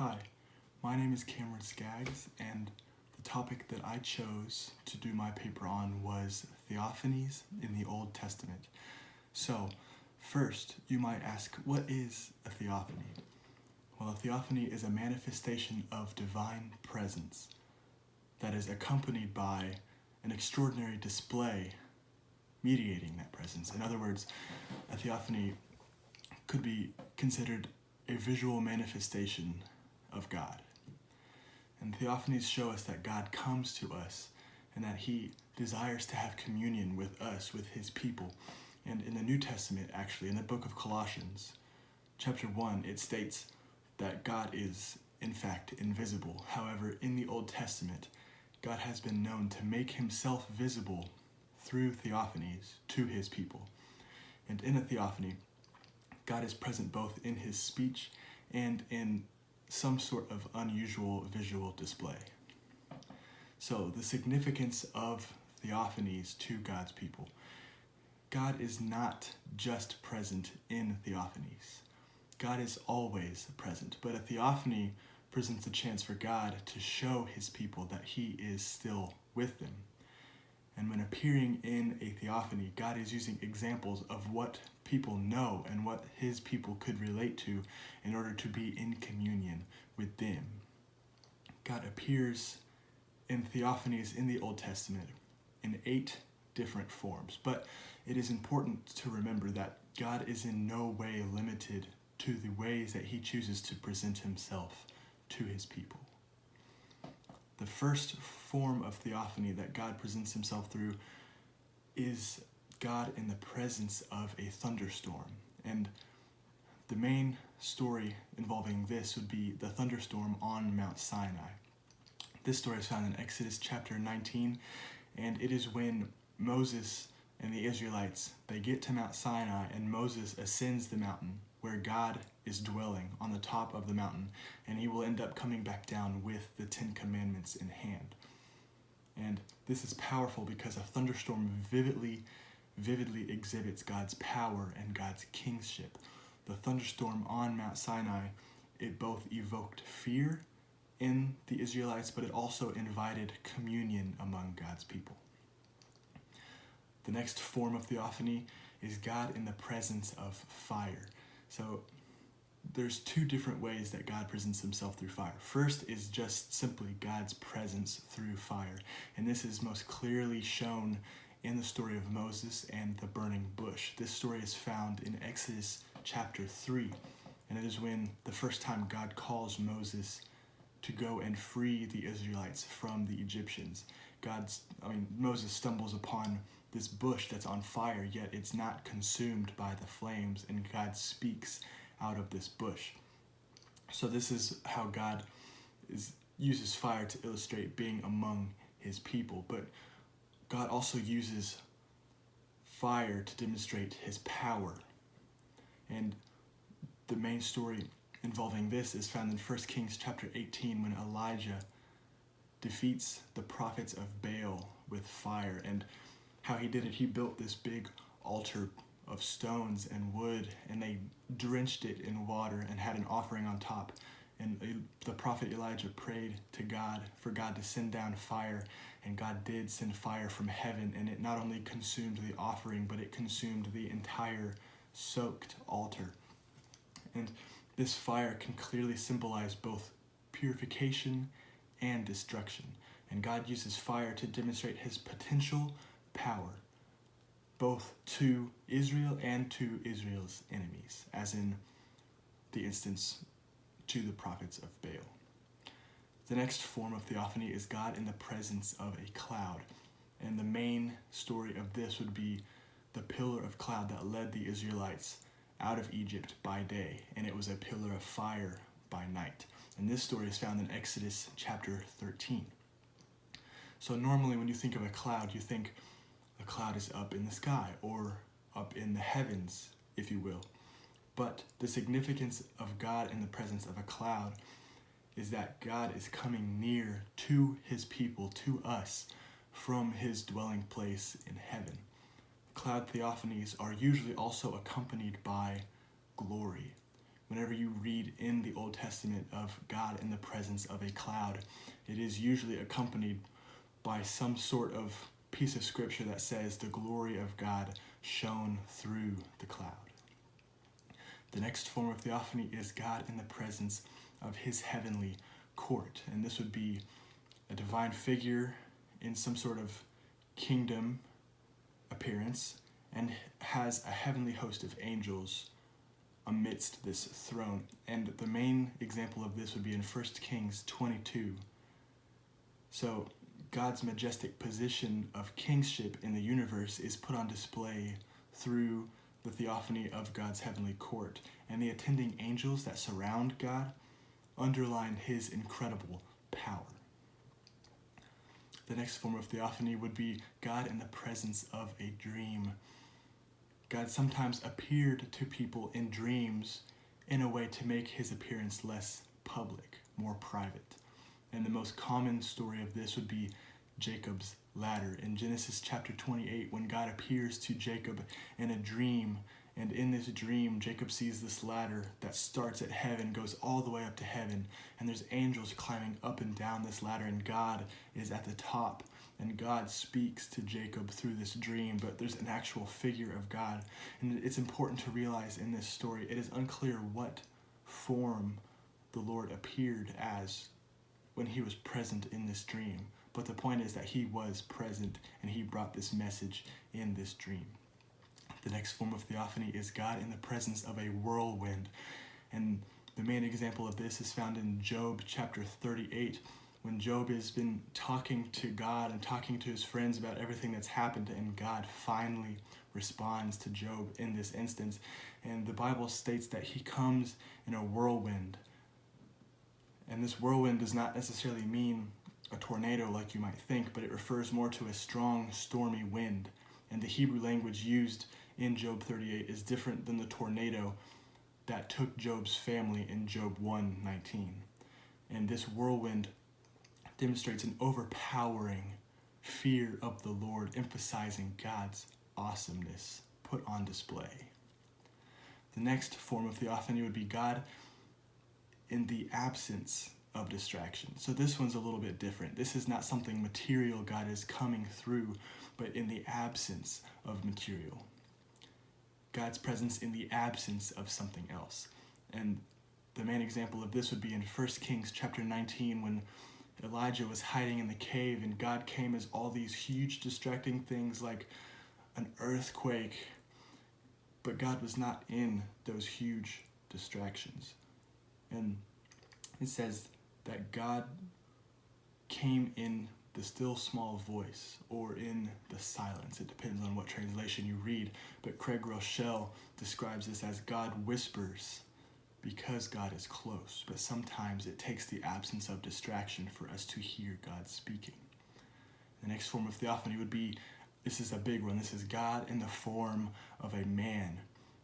Hi, my name is Cameron Skaggs, and the topic that I chose to do my paper on was Theophanies in the Old Testament. So, first, you might ask, what is a theophany? Well, a theophany is a manifestation of divine presence that is accompanied by an extraordinary display mediating that presence. In other words, a theophany could be considered a visual manifestation of God. And theophanies show us that God comes to us and that he desires to have communion with us, with his people. And in the New Testament, actually, in the book of Colossians, chapter 1, it states that God is, in fact, invisible. However, in the Old Testament, God has been known to make himself visible through theophanies to his people. And in a theophany, God is present both in his speech and in some sort of unusual visual display. So the significance of theophanies to God's people. God is not just present in theophanies. God is always present, but a theophany presents a chance for God to show his people that he is still with them. And when appearing in a theophany, God is using examples of what people know and what his people could relate to in order to be in communion with them. God appears in theophanies in the Old Testament in 8 different forms, but it is important to remember that God is in no way limited to the ways that he chooses to present himself to his people. The first form of theophany that God presents himself through is God in the presence of a thunderstorm. And the main story involving this would be the thunderstorm on Mount Sinai. This story is found in Exodus chapter 19, and it is when Moses and the Israelites, they get to Mount Sinai, and Moses ascends the mountain where God is dwelling on the top of the mountain, and he will end up coming back down with the 10 Commandments in hand. And this is powerful because a thunderstorm vividly exhibits God's power and God's kingship. The thunderstorm on Mount Sinai, it both evoked fear in the Israelites, but it also invited communion among God's people. The next form of theophany is God in the presence of fire. So there's 2 different ways that God presents himself through fire. First is just simply God's presence through fire. And this is most clearly shown in the story of Moses and the burning bush. This story is found in Exodus chapter 3. And it is when the first time God calls Moses to go and free the Israelites from the Egyptians. Moses stumbles upon this bush that's on fire, yet it's not consumed by the flames, and God speaks out of this bush. So this is how God uses fire to illustrate being among his people, but God also uses fire to demonstrate his power. And the main story involving this is found in 1 Kings chapter 18 when Elijah defeats the prophets of Baal with fire. And how he did it, he built this big altar of stones and wood, and they drenched it in water and had an offering on top. And the prophet Elijah prayed to God for God to send down fire, and God did send fire from heaven, and it not only consumed the offering, but it consumed the entire soaked altar. And this fire can clearly symbolize both purification and destruction. And God uses fire to demonstrate his potential power, both to Israel and to Israel's enemies, as in the instance to the prophets of Baal. The next form of theophany is God in the presence of a cloud. And the main story of this would be the pillar of cloud that led the Israelites out of Egypt by day, and it was a pillar of fire by night. And this story is found in Exodus chapter 13. So normally when you think of a cloud, you think a cloud is up in the sky or up in the heavens, if you will. But the significance of God in the presence of a cloud is that God is coming near to his people, to us, from his dwelling place in heaven. Cloud theophanies are usually also accompanied by glory, whenever you read in the Old Testament of God in the presence of a cloud, it is usually accompanied by some sort of piece of scripture that says the glory of God shone through the cloud. The next form of theophany is God in the presence of his heavenly court, and this would be a divine figure in some sort of kingdom appearance and has a heavenly host of angels amidst this throne. And the main example of this would be in 1 Kings 22. So God's majestic position of kingship in the universe is put on display through the theophany of God's heavenly court, and the attending angels that surround God underline his incredible power. The next form of theophany would be God in the presence of a dream. God sometimes appeared to people in dreams in a way to make his appearance less public, more private. And the most common story of this would be Jacob's ladder in Genesis chapter 28, when God appears to Jacob in a dream. And in this dream, Jacob sees this ladder that starts at heaven, goes all the way up to heaven, and there's angels climbing up and down this ladder, and God is at the top. And God speaks to Jacob through this dream, but there's an actual figure of God. And it's important to realize in this story, it is unclear what form the Lord appeared as when he was present in this dream. But the point is that he was present, and he brought this message in this dream. The next form of theophany is God in the presence of a whirlwind. And the main example of this is found in Job chapter 38, when Job has been talking to God and talking to his friends about everything that's happened, and God finally responds to Job in this instance. And the Bible states that he comes in a whirlwind. And this whirlwind does not necessarily mean a tornado like you might think, but it refers more to a strong, stormy wind. And the Hebrew language used in Job 38 is different than the tornado that took Job's family in Job 1:19. And this whirlwind demonstrates an overpowering fear of the Lord, emphasizing God's awesomeness put on display. The next form of theophany would be God in the absence of distraction. So this one's a little bit different. This is not something material God is coming through, but in the absence of material. God's presence in the absence of something else. And the main example of this would be in 1 Kings chapter 19, when Elijah was hiding in the cave and God came as all these huge distracting things like an earthquake, but God was not in those huge distractions. And it says that God came in the still small voice, or in the silence. It depends on what translation you read, but Craig Rochelle describes this as God whispers because God is close, but sometimes it takes the absence of distraction for us to hear God speaking. The next form of theophany would be, this is a big one, this is God in the form of a man.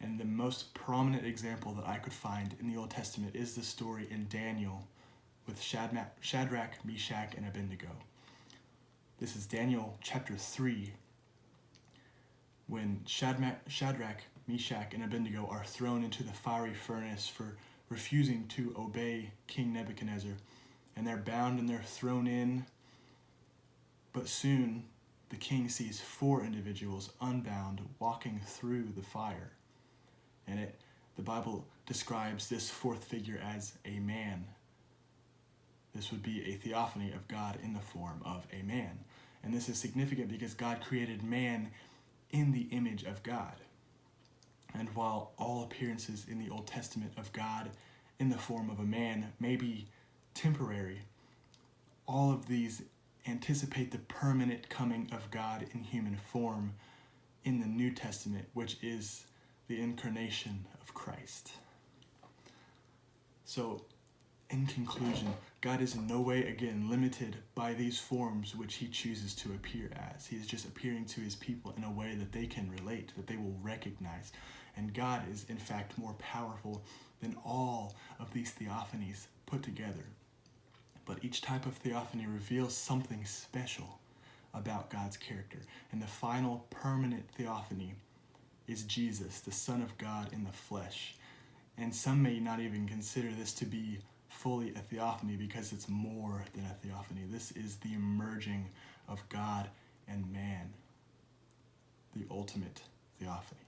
And the most prominent example that I could find in the Old Testament is the story in Daniel with Shadrach, Meshach, and Abednego. This is Daniel chapter 3, when Shadrach, Meshach, and Abednego are thrown into the fiery furnace for refusing to obey King Nebuchadnezzar. And they're bound and they're thrown in. But soon the king sees 4 individuals unbound walking through the fire. And the Bible describes this 4th figure as a man. This would be a theophany of God in the form of a man. And this is significant because God created man in the image of God. And while all appearances in the Old Testament of God in the form of a man may be temporary, all of these anticipate the permanent coming of God in human form in the New Testament, which is the incarnation of Christ. So, in conclusion, God is in no way, again, limited by these forms which he chooses to appear as. He is just appearing to his people in a way that they can relate, that they will recognize. And God is, in fact, more powerful than all of these theophanies put together. But each type of theophany reveals something special about God's character. And the final permanent theophany is Jesus, the Son of God in the flesh. And some may not even consider this to be fully a theophany because it's more than a theophany. This is the merging of God and man, the ultimate theophany.